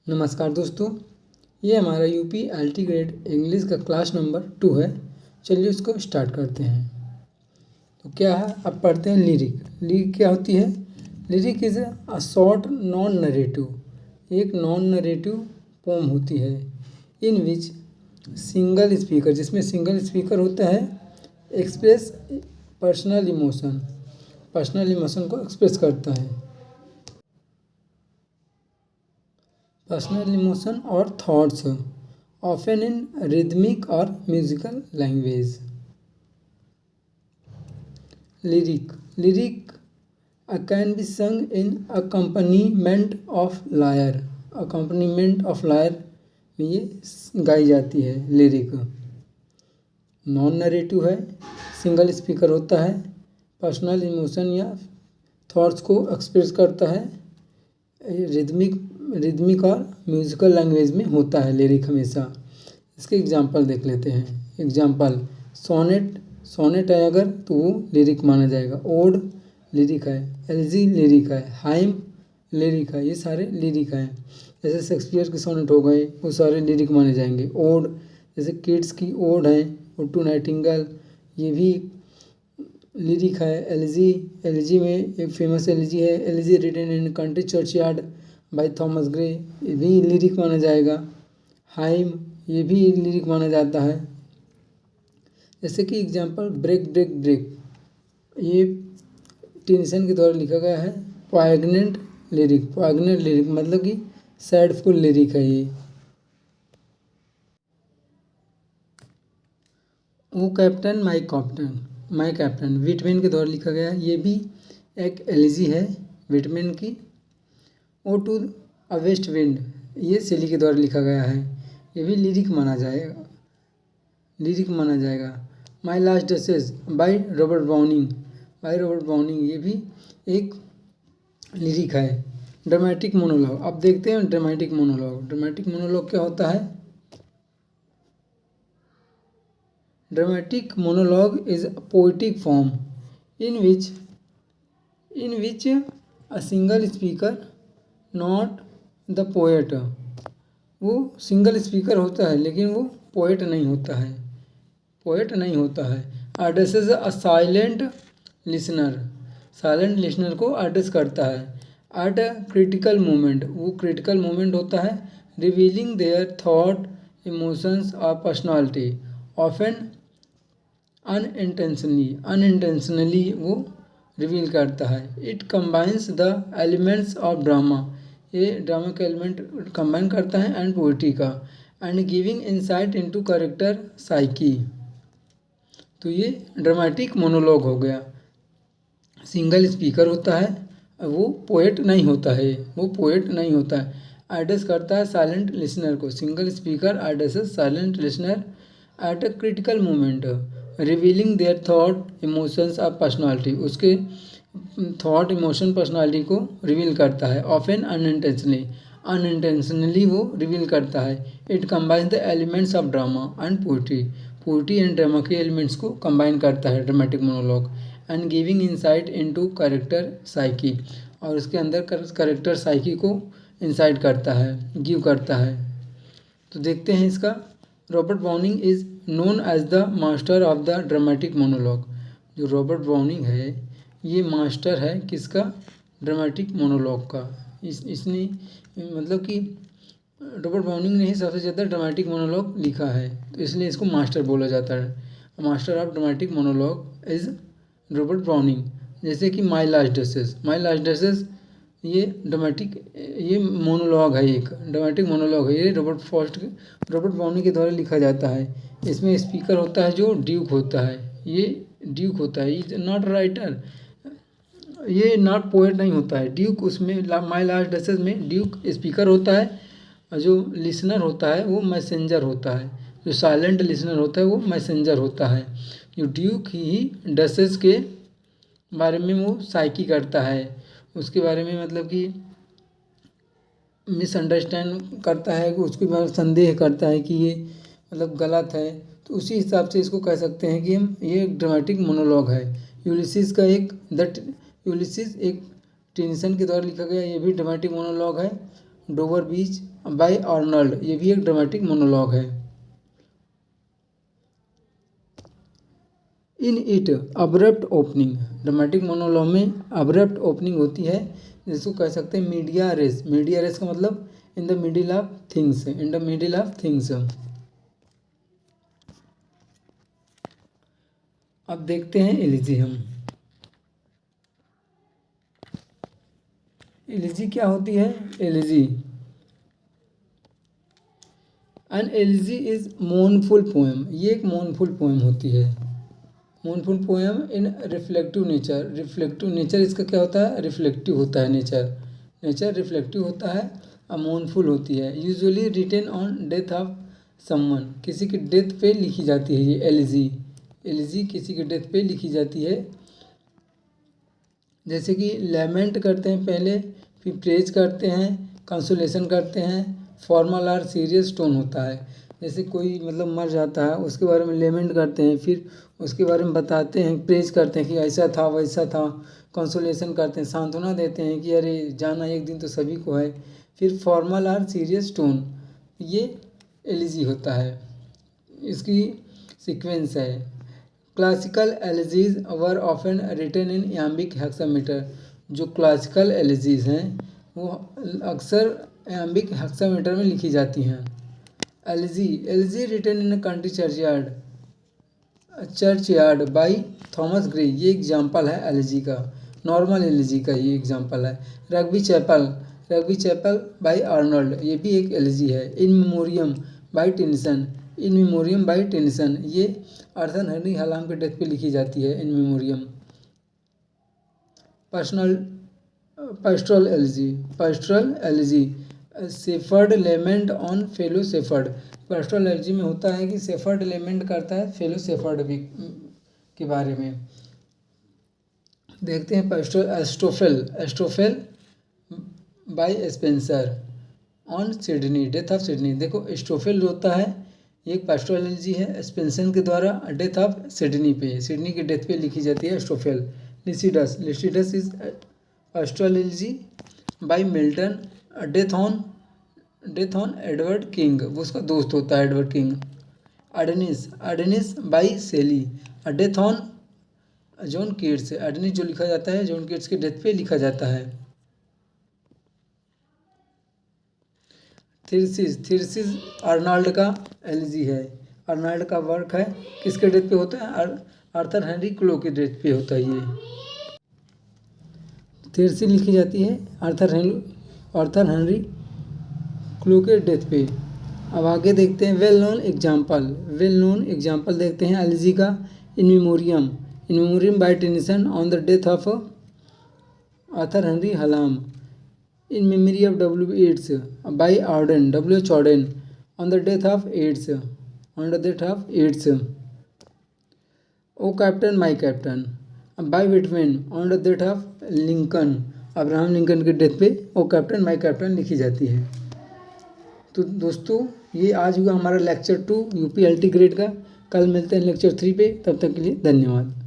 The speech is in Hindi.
नमस्कार दोस्तों, ये हमारा यूपी एलटी ग्रेड इंग्लिश का क्लास नंबर 2 है। चलिए इसको स्टार्ट करते हैं। तो क्या है, अब पढ़ते हैं लिरिक। लिरिक क्या होती है? Lyric is a short non narrative, एक नॉन नरेटिव पोम होती है इन विच सिंगल स्पीकर, जिसमें सिंगल स्पीकर होता है, एक्सप्रेस पर्सनल इमोशन को एक्सप्रेस करता है। पर्सनल इमोशन और थॉट्स ऑफन इन रिदमिक और musical language. Lyric can be संग इन अकम्पनीमेंट ऑफ लायर में ये गाई जाती है। लिरिक नॉन नरेटिव है, सिंगल स्पीकर होता है, पर्सनल इमोशन या थॉट्स को एक्सप्रेस करता है, रिदमिक और म्यूजिकल लैंग्वेज में होता है लिरिक हमेशा। इसके एग्जांपल देख लेते हैं। एग्जांपल, सोनेट है अगर तो वो लिरिक माना जाएगा। ओड लिरिक है, एलजी लिरिक है, हाइम लिरिक है, ये सारे लिरिक हैं। जैसे शेक्सपियर के सोनेट हो गए, वो सारे लिरिक माने जाएंगे। ओड जैसे किड्स की ओड है, ओड टू नाइटिंगेल, ये भी लिरिक है। एलजी में एक फेमस एलजी है, elegy written in country churchyard by Thomas Gray, ये भी लिरिक माना जाएगा। हाइम ये भी लिरिक माना जाता है। जैसे कि एग्जांपल, ब्रेक ब्रेक ब्रेक, ये टेंशन के द्वारा लिखा गया है। पोइग्नेंट लिरिक मतलब कि सैडफुल लिरिक है ये। ओ कैप्टन माई कैप्टन विटमैन के द्वारा लिखा गया है, ये भी एक एलिजी है विटमैन की। O to a west wind, ये शेली के द्वारा लिखा गया है, ये भी लिरिक माना जाएगा। My last duchess by Robert Browning, ये भी एक लिरिक है। ड्रामेटिक मोनोलॉग, अब देखते हैं ड्रामेटिक मोनोलॉग क्या होता है। Dramatic monologue is a poetic form in which a single speaker, not the poet, वो सिंगल स्पीकर होता है लेकिन वो पोएट नहीं होता है। एड्रेसेस अ साइलेंट लिसनर को एड्रेस करता है। एट अ क्रिटिकल मोमेंट, वो क्रिटिकल मोमेंट होता है। रिवीलिंग देयर थॉट, इमोशंस और पर्सनालिटी, ऑफन अनइंटेंशनली वो रिवील करता है। It combines the elements of drama, ये ड्रामा के एलिमेंट कंबाइन करता है, एंड पोइट्री का, and giving insight into character psyche. तो ये ड्रामेटिक मोनोलॉग हो गया। सिंगल स्पीकर होता है, वो पोएट नहीं होता है। एड्रेस करता है साइलेंट लिसनर को। Single speaker addresses silent listener at a critical moment, revealing there thought, emotions और पर्सनालिटी, उसके थॉट, इमोशन, पर्सनालिटी को रिवील करता है। ऑफन अनइंटेंशनली वो रिवील करता है। It combines the elements of drama and poetry and drama के एलिमेंट्स को कंबाइन करता है dramatic monologue. And giving insight into character psyche, और उसके अंदर कैरेक्टर साइकी को इंसाइट करता है, गिव करता है। तो देखते हैं इसका। Robert Browning is known as the master of the dramatic monologue. जो रॉबर्ट ब्राउनिंग है, ये मास्टर है किसका? ड्रामेटिक मोनोलॉग का। इसने मतलब कि रॉबर्ट ब्राउनिंग ने ही सबसे ज़्यादा ड्रामेटिक मोनोलॉग लिखा है, तो इसलिए इसको मास्टर बोला जाता है। Master of dramatic monologue is Robert browning. जैसे कि माई लास्ट डसेस ये मोनोलॉग है, एक ड्रामेटिक मोनोलॉग है। ये रॉबर्ट ब्राउनिंग के द्वारा लिखा जाता है। इसमें स्पीकर होता है जो ड्यूक होता है, ये इज नॉट राइटर, ये नॉट पोएट नहीं होता है। ड्यूक उसमें माई लास्ट डसेस में ड्यूक स्पीकर होता है, और जो लिसनर होता है वो मैसेंजर होता है। जो साइलेंट लिसनर होता है वो मैसेंजर होता है। जो ड्यूक ही डसेस के बारे में वो साइकी करता है, उसके बारे में मतलब कि मिसअंडरस्टैंड करता है, उसके बारे में संदेह करता है कि ये मतलब गलत है। तो उसी हिसाब से इसको कह सकते हैं कि हम ये एक ड्रामेटिक मोनोलॉग है। यूलिसिस एक टेंशन के द्वारा लिखा गया, ये भी ड्रामेटिक मोनोलॉग है। डोवर बीच बाय आर्नल्ड, ये भी एक ड्रामेटिक मोनोलॉग है। In it abrupt opening, dramatic monologue में अब्रप्ट ओपनिंग होती है, जिसको कह सकते हैं मीडिया रेस। मीडिया रेस का मतलब in the middle of things, in the middle of things. अब देखते हैं एलिजी। हम एलिजी क्या होती है? Elegy, an elegy is mournful poem, ये एक मोurnful पोएम होती है। Mournful poem in reflective nature, reflective nature इसका क्या होता है? रिफ्लेक्टिव होता है नेचर, नेचर रिफ्लेक्टिव होता है, अब मोurnful होती है। Usually written on death of someone, किसी की डेथ पे लिखी जाती है ये एलिजी। एलिजी किसी की डेथ पे लिखी जाती है। जैसे कि लैमेंट करते हैं पहले, फिर प्रेज करते हैं, कंसोलेशन करते हैं, फॉर्मल और सीरियस टोन होता है। जैसे कोई मतलब मर जाता है, उसके बारे में लेमेंट करते हैं, फिर उसके बारे में बताते हैं, प्रेज करते हैं कि ऐसा था वैसा था, कंसोलेशन करते हैं, सांत्वना देते हैं कि अरे जाना एक दिन तो सभी को है। फिर फॉर्मल और सीरियस टोन, ये एलिजी होता है, इसकी सीक्वेंस है। Classical elegies were often written in iambic hexameter, जो क्लासिकल एलिजीज हैं वो अक्सर याम्बिक हेक्सामीटर में लिखी जाती हैं। Elegy, elegy written in country churchyard by Thomas Gray, ये एग्जाम्पल है एलिजी का, नॉर्मल एलिजी का ये एग्जाम्पल है। Rugby Chapel, Rugby Chapel by Arnold, ये भी एक एलिजी है। In memoriam by Tennyson, in memoriam by Tennyson, ये आर्थर हेनरी हलाम के डेथ पे लिखी जाती है in memoriam. Pastoral elegy, pastoral elegy shepherd lament on fellow shepherd, pastoral elegy में होता है कि शेफर्ड लेमेंट करता है फेलो शेफर्ड भी के बारे में। देखते हैं Astrophel, Astrophel by Spenser on Sidney, death of Sidney. देखो एस्टोफेल होता है, ये एक पास्टोरल एलिजी है, स्पेंसन के द्वारा डेथ ऑफ सिडनी पे, सिडनी की डेथ पे लिखी जाती है Astrophel. Lycidas, Lycidas is pastoral elegy by Milton, death on Edward King, वो उसका दोस्त होता है Edward King. Adonais, Adonais by Shelley, death on John Keats, Adonais जो लिखा जाता है जॉन कीट्स के डेथ पे लिखा जाता है। थीसिस, थीसिस आर्नल्ड का एलिजी है, आर्नल्ड का वर्क है, किसके डेथ पे होता है? आर्थर हेनरी क्लो के डेथ पे होता है ये। थीसिस लिखी जाती है आर्थर हेनरी क्लो के डेथ पे। अब आगे देखते हैं well known example, well known example देखते हैं एलिजी का। In memoriam by Tennyson on the death of Arthur Henry Hallam. In memory of W. Yeats by Auden, W. Auden on the death of Yeats, on the death of Yeats. O Captain, My Captain by Whitman on the death of Lincoln, Abraham Lincoln के डेथ पे ओ कैप्टन माई कैप्टन लिखी जाती है। तो दोस्तों ये आज हुआ हमारा लेक्चर 2 UP LT ग्रेड का। कल मिलते हैं लेक्चर 3 पे, तब तक के लिए धन्यवाद।